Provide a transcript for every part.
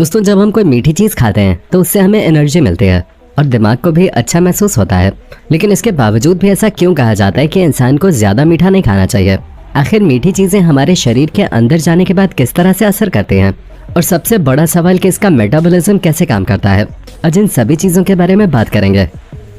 दोस्तों, जब हम कोई मीठी चीज़ खाते हैं तो उससे हमें एनर्जी मिलती है और दिमाग को भी अच्छा महसूस होता है। लेकिन इसके बावजूद भी ऐसा क्यों कहा जाता है कि इंसान को ज़्यादा मीठा नहीं खाना चाहिए? आखिर मीठी चीज़ें हमारे शरीर के अंदर जाने के बाद किस तरह से असर करती हैं? और सबसे बड़ा सवाल कि इसका मेटाबॉलिज्म कैसे काम करता है। आज इन सभी चीज़ों के बारे में बात करेंगे,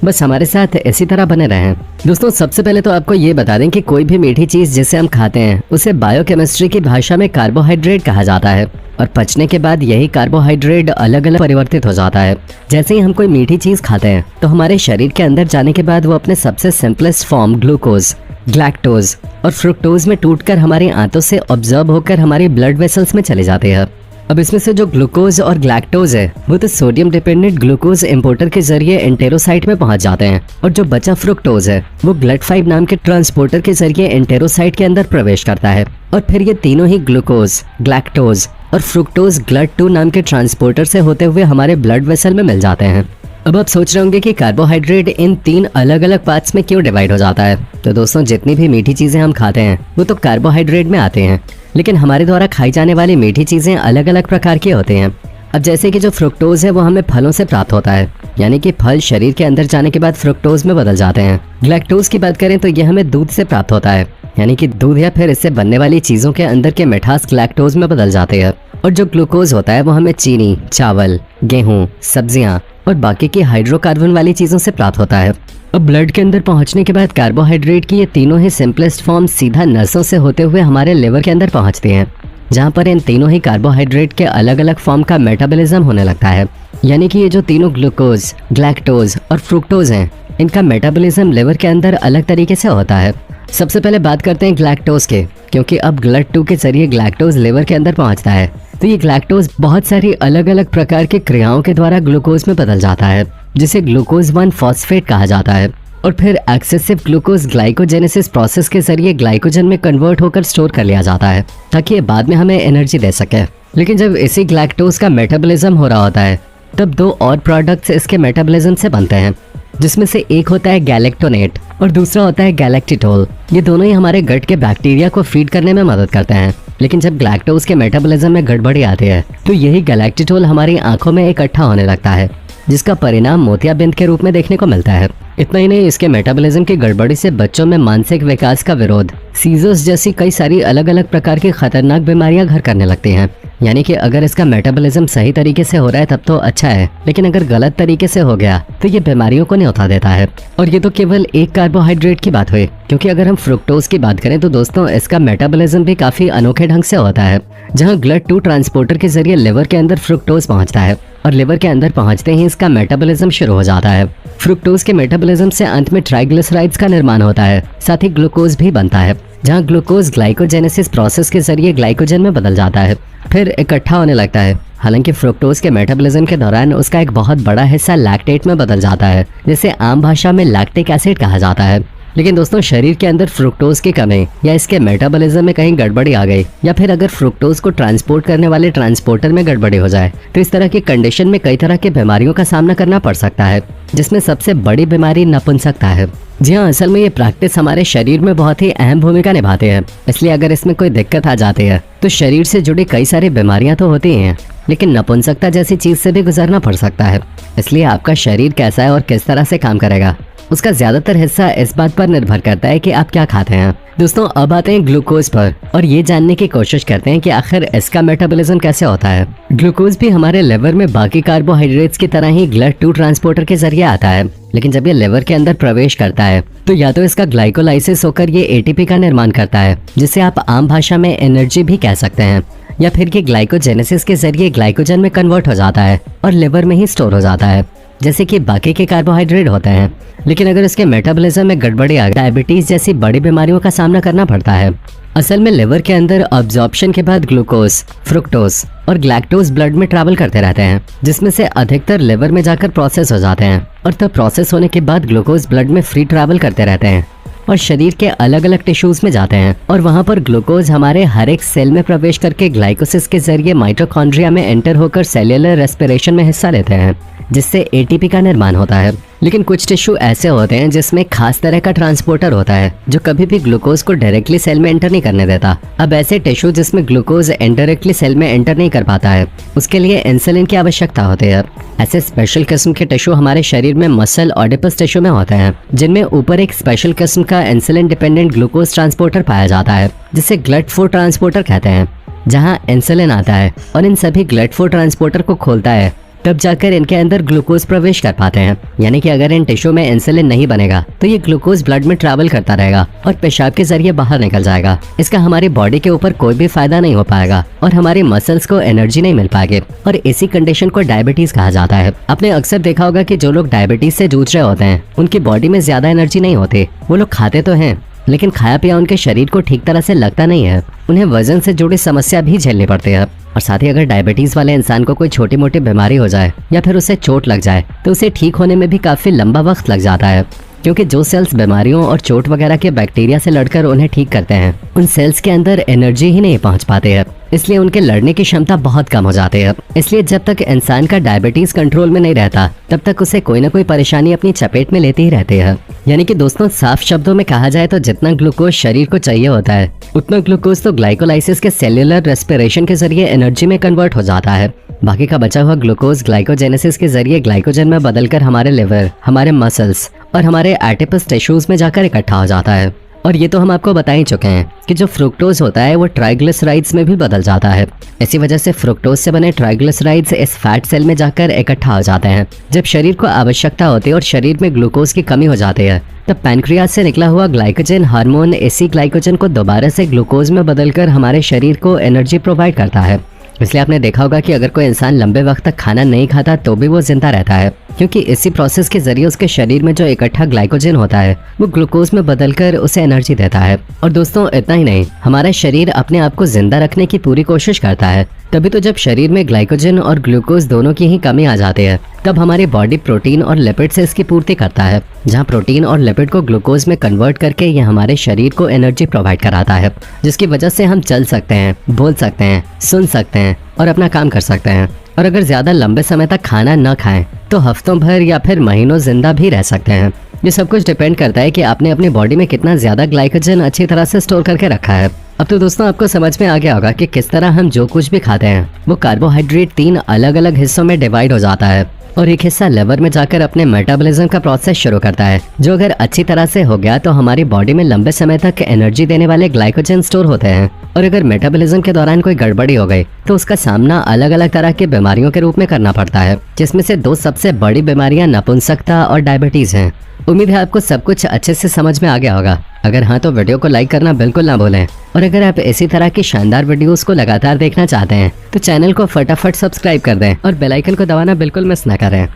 बस हमारे साथ इसी तरह बने रहें। दोस्तों, सबसे पहले तो आपको ये बता दें कि कोई भी मीठी चीज़ जिसे हम खाते हैं उसे बायोकेमिस्ट्री की भाषा में कार्बोहाइड्रेट कहा जाता है और पचने के बाद यही कार्बोहाइड्रेट अलग अलग परिवर्तित हो जाता है। जैसे ही हम कोई मीठी चीज़ खाते हैं तो हमारे शरीर के अंदर जाने के बाद वो अपने सबसे सिंपलेस्ट फॉर्म ग्लूकोज, ग्लैक्टोज और फ्रुक्टोज में टूटकर हमारी आंतों से ऑब्जर्व होकर हमारी ब्लड वेसल्स में चले जाते हैं। अब इसमें से जो ग्लूकोज और ग्लैक्टोज है वो तो सोडियम डिपेंडेंट ग्लूकोज इंपोर्टर के जरिए एंटेरोसाइट में पहुंच जाते हैं और जो बचा फ्रुक्टोज है वो GLUT5 नाम के ट्रांसपोर्टर के जरिए एंटेरोसाइट के अंदर प्रवेश करता है और फिर ये तीनों ही ग्लूकोज, ग्लैक्टोज और फ्रुक्टोज GLUT2 नाम के ट्रांसपोर्टर से होते हुए हमारे ब्लड वेसल में मिल जाते हैं। अब आप सोच रहे होंगे कि कार्बोहाइड्रेट इन 3 अलग अलग पार्ट्स में क्यों डिवाइड हो जाता है। तो दोस्तों, जितनी भी मीठी चीज़ें हम खाते हैं वो तो कार्बोहाइड्रेट में आते हैं, लेकिन हमारे द्वारा खाई जाने वाली मीठी चीज़ें अलग अलग प्रकार की होती हैं। अब जैसे कि जो फ्रुक्टोज है वो हमें फलों से प्राप्त होता है, यानी कि फल शरीर के अंदर जाने के बाद फ्रुक्टोज में बदल जाते हैं। ग्लैक्टोज की बात करें तो यह हमें दूध से प्राप्त होता है, यानी कि दूध या फिर इससे बनने वाली चीज़ों के अंदर के मिठास ग्लैक्टोज में बदल जाते हैं। और जो ग्लूकोज होता है वो हमें चीनी, चावल, गेहूँ, सब्जियाँ और बाकी की हाइड्रोकार्बन वाली चीज़ों से प्राप्त होता है। अब ब्लड के अंदर पहुंचने के बाद कार्बोहाइड्रेट की ये तीनों ही सिंपलेस्ट फॉर्म सीधा नसों से होते हुए हमारे लिवर के अंदर पहुंचती हैं, जहां पर इन तीनों ही कार्बोहाइड्रेट के अलग अलग फॉर्म का मेटाबॉलिज्म होने लगता है। यानी कि ये जो तीनों ग्लूकोज, ग्लैक्टोज और फ्रुक्टोज हैं, इनका मेटाबॉलिज्म लिवर के अंदर अलग तरीके से होता है। सबसे पहले बात करते हैं ग्लैक्टोज के, क्योंकि अब GLUT2 के जरिए ग्लैक्टोज लिवर के अंदर पहुंचता है। तो ये ग्लैक्टोज बहुत सारी अलग अलग प्रकार की क्रियाओं के द्वारा ग्लूकोज में बदल जाता है, जिसे ग्लूकोज 1 फॉस्फेट कहा जाता है। और फिर एक्सेसिव ग्लूकोज ग्लाइकोजेनेसिस प्रोसेस के जरिए ग्लाइकोजन में कन्वर्ट होकर स्टोर कर लिया जाता है ताकि ये बाद में हमें एनर्जी दे सके। लेकिन जब इसी ग्लैक्टोज का मेटाबॉलिज्म हो रहा होता है तब 2 और प्रोडक्ट्स इसके मेटाबॉलिज्म से बनते हैं, जिसमें से एक होता है गैलेक्टोनेट और दूसरा होता है गैलेक्टिटोल। ये दोनों ही हमारे गट के बैक्टीरिया को फीड करने में मदद करते हैं। लेकिन जब ग्लैक्टोज के मेटाबॉलिज्म में गड़बड़ी आती है तो यही गैलेक्टिटोल हमारी आंखों में इकट्ठा होने लगता है, जिसका परिणाम मोतियाबिंद के रूप में देखने को मिलता है। इतना ही नहीं, इसके मेटाबॉलिज्म की गड़बड़ी से बच्चों में मानसिक विकास का विरोध, सीजर्स जैसी कई सारी अलग अलग प्रकार की खतरनाक बीमारियां घर करने लगती हैं। यानी कि अगर इसका मेटाबॉलिज्म सही तरीके से हो रहा है तब तो अच्छा है, लेकिन अगर गलत तरीके से हो गया तो ये बीमारियों को न्योता देता है। और ये तो केवल एक कार्बोहाइड्रेट की बात हुई, क्योंकि अगर हम फ्रुक्टोज की बात करें तो दोस्तों इसका मेटाबॉलिज्म भी काफी अनोखे ढंग से होता है, जहाँ GLUT2 ट्रांसपोर्टर के जरिए लिवर के अंदर फ्रुक्टोज पहुंचता है और लिवर के अंदर पहुंचते ही इसका मेटाबॉलिज्म शुरू हो जाता है। फ्रुक्टोज के मेटाबॉलिज्म से अंत में ट्राइग्लिसराइड्स का निर्माण होता है, साथ ही ग्लूकोज भी बनता है, जहाँ ग्लूकोज ग्लाइकोजेनेसिस प्रोसेस के जरिए ग्लाइकोजन में बदल जाता है, फिर इकट्ठा होने लगता है। हालांकि फ्रुक्टोज के मेटाबॉलिज्म के दौरान उसका एक बहुत बड़ा हिस्सा लैक्टेट में बदल जाता है, जिसे आम भाषा में लैक्टिक एसिड कहा जाता है। लेकिन दोस्तों, शरीर के अंदर फ्रुक्टोज की कमी या इसके मेटाबॉलिज्म में कहीं गड़बड़ी आ गई, या फिर अगर फ्रुक्टोज को ट्रांसपोर्ट करने वाले ट्रांसपोर्टर में गड़बड़ी हो जाए तो इस तरह की कंडीशन में कई तरह की बीमारियों का सामना करना पड़ सकता है, जिसमें सबसे बड़ी बीमारी नपुंसकता है। जी हाँ, असल में ये प्रैक्टिस हमारे शरीर में बहुत ही अहम भूमिका निभाते हैं। इसलिए अगर इसमें कोई दिक्कत आ जाती है तो शरीर से जुड़ी कई सारी बीमारियां तो होती हैं, लेकिन नपुंसकता जैसी चीज से भी गुजरना पड़ सकता है। इसलिए आपका शरीर कैसा है और किस तरह से काम करेगा, उसका ज्यादातर हिस्सा इस बात पर निर्भर करता है कि आप क्या खाते हैं। दोस्तों, अब आते हैं ग्लूकोज पर और ये जानने की कोशिश करते हैं कि आखिर इसका मेटाबॉलिज्म कैसे होता है। ग्लूकोज भी हमारे लिवर में बाकी कार्बोहाइड्रेट्स की तरह ही GLUT2 ट्रांसपोर्टर के जरिए आता है, लेकिन जब ये लिवर के अंदर प्रवेश करता है तो या तो इसका ग्लाइकोलाइसिस होकर ये ATP का निर्माण करता है, जिसे आप आम भाषा में एनर्जी भी कह सकते हैं, या फिर ये ग्लाइकोजेनेसिस के जरिए ग्लाइकोजन में कन्वर्ट हो जाता है और लिवर में ही स्टोर हो जाता है, जैसे कि बाकी के कार्बोहाइड्रेट होते हैं। लेकिन अगर इसके मेटाबॉलिज्म में गड़बड़ी आ गई, डायबिटीज जैसी बड़ी बीमारियों का सामना करना पड़ता है। असल में लिवर के अंदर अब्जॉर्प्शन के बाद ग्लूकोज, फ्रुक्टोज और ग्लैक्टोज ब्लड में ट्रैवल करते रहते हैं, जिसमें से अधिकतर लिवर में जाकर प्रोसेस हो जाते हैं और तब प्रोसेस होने के बाद ग्लूकोज ब्लड में फ्री ट्रैवल करते रहते हैं और शरीर के अलग अलग टिश्यूज में जाते हैं और वहां पर ग्लूकोज हमारे हर एक सेल में प्रवेश करके ग्लाइकोसिस के जरिए माइटोकॉन्ड्रिया में एंटर होकर सेल्यूलर रेस्पिरेशन में हिस्सा लेते हैं, जिससे ATP का निर्माण होता है। लेकिन कुछ टिश्यू ऐसे होते हैं जिसमें खास तरह का ट्रांसपोर्टर होता है जो कभी भी ग्लूकोज को डायरेक्टली सेल में एंटर नहीं करने देता। अब ऐसे टिश्यू जिसमें ग्लूकोज इनडायरेक्टली सेल में एंटर नहीं कर पाता है, उसके लिए इंसुलिन की आवश्यकता होती है। ऐसे स्पेशल किस्म के टिश्यू हमारे शरीर में मसल ऑडिपस टिश्यू में होते हैं, जिनमें ऊपर एक स्पेशल किस्म का इंसुलिन डिपेंडेंट ग्लूकोज ट्रांसपोर्टर पाया जाता है, जिसे GLUT4 ट्रांसपोर्टर कहते हैं, जहां इंसुलिन आता है और इन सभी GLUT4 ट्रांसपोर्टर को खोलता है, तब जाकर इनके अंदर ग्लूकोज प्रवेश कर पाते हैं। यानी कि अगर इन टिश्यू में इंसुलिन नहीं बनेगा तो ये ग्लूकोज ब्लड में ट्रैवल करता रहेगा और पेशाब के जरिए बाहर निकल जाएगा। इसका हमारी बॉडी के ऊपर कोई भी फायदा नहीं हो पाएगा और हमारे मसल्स को एनर्जी नहीं मिल पाएगी और इसी कंडीशन को डायबिटीज कहा जाता है। आपने अक्सर देखा होगा कि जो लोग डायबिटीज से जूझ रहे होते हैं उनकी बॉडी में ज्यादा एनर्जी नहीं होती। वो लोग खाते तो हैं लेकिन खाया पिया उनके शरीर को ठीक तरह से लगता नहीं है। उन्हें वजन से जुड़ी समस्या भी झेलनी पड़ती है। और साथ ही अगर डायबिटीज वाले इंसान को कोई छोटी मोटी बीमारी हो जाए या फिर उसे चोट लग जाए तो उसे ठीक होने में भी काफी लंबा वक्त लग जाता है, क्योंकि जो सेल्स बीमारियों और चोट वगैरह के बैक्टीरिया से लड़कर उन्हें ठीक करते हैं, उन सेल्स के अंदर एनर्जी ही नहीं पहुंच पाते हैं, इसलिए उनके लड़ने की क्षमता बहुत कम हो जाती है। इसलिए जब तक इंसान का डायबिटीज कंट्रोल में नहीं रहता तब तक उसे कोई ना कोई परेशानी अपनी चपेट में लेती ही रहती है। यानी कि दोस्तों, साफ शब्दों में कहा जाए तो जितना ग्लूकोज शरीर को चाहिए होता है उतना ग्लूकोज तो ग्लाइकोलाइसिस के सेल्यूलर रेस्पिरेशन के जरिए एनर्जी में कन्वर्ट हो जाता है। बाकी का बचा हुआ ग्लूकोज ग्लाइकोजेनेसिस के जरिए ग्लाइकोजन में बदलकर हमारे लिवर, हमारे मसल्स और हमारे एडिपस टिश्यूज में जाकर इकट्ठा हो जाता है। और ये तो हम आपको बता ही चुके हैं कि जो फ्रुक्टोज होता है वो ट्राइग्लिसराइड्स में भी बदल जाता है। इसी वजह से फ्रुक्टोज से बने ट्राइग्लिसराइड्स इस फैट सेल में जाकर इकट्ठा हो जाते हैं। जब शरीर को आवश्यकता होती है और शरीर में ग्लूकोज की कमी हो जाती है तब पैनक्रियाज से निकला हुआ ग्लाइकोजन हार्मोन इसी ग्लाइकोजन को दोबारा से ग्लूकोज में बदलकर हमारे शरीर को एनर्जी प्रोवाइड करता है। इसलिए आपने देखा होगा कि अगर कोई इंसान लंबे वक्त तक खाना नहीं खाता तो भी वो जिंदा रहता है, क्योंकि इसी प्रोसेस के जरिए उसके शरीर में जो इकट्ठा ग्लाइकोजन होता है वो ग्लूकोज में बदलकर उसे एनर्जी देता है। और दोस्तों, इतना ही नहीं, हमारा शरीर अपने आप को जिंदा रखने की पूरी कोशिश करता है। तभी तो जब शरीर में ग्लाइकोजन और ग्लूकोज दोनों की ही कमी आ जाती है तब हमारी बॉडी प्रोटीन और लिपिड से इसकी पूर्ति करता है, जहां प्रोटीन और लिपिड को ग्लूकोज में कन्वर्ट करके यह हमारे शरीर को एनर्जी प्रोवाइड कराता है, जिसकी वजह से हम चल सकते हैं, बोल सकते हैं, सुन सकते हैं और अपना काम कर सकते हैं। और अगर ज्यादा लंबे समय तक खाना न खाएं तो हफ्तों भर या फिर महीनों जिंदा भी रह सकते हैं। ये सब कुछ डिपेंड करता है कि आपने अपनी बॉडी में कितना ज्यादा ग्लाइकोजन अच्छी तरह से स्टोर करके रखा है। अब तो दोस्तों आपको समझ में आ गया होगा कि किस तरह हम जो कुछ भी खाते हैं वो कार्बोहाइड्रेट 3 अलग अलग हिस्सों में डिवाइड हो जाता है और एक हिस्सा लिवर में जाकर अपने मेटाबॉलिज्म का प्रोसेस शुरू करता है, जो अगर अच्छी तरह से हो गया तो हमारी बॉडी में लंबे समय तक एनर्जी देने वाले ग्लाइकोजन स्टोर होते हैं। और अगर मेटाबॉलिज्म के दौरान कोई गड़बड़ी हो गई तो उसका सामना अलग अलग तरह की बीमारियों के रूप में करना पड़ता है, जिसमें से 2 सबसे बड़ी बीमारियां नपुंसकता और डायबिटीज हैं। उम्मीद है आपको सब कुछ अच्छे से समझ में आ गया होगा। अगर हाँ तो वीडियो को लाइक करना बिल्कुल ना भूलें और अगर आप इसी तरह की शानदार वीडियोस को लगातार देखना चाहते हैं तो चैनल को फटाफट सब्सक्राइब कर दें और बेल आइकन को दबाना बिल्कुल मिस ना करें।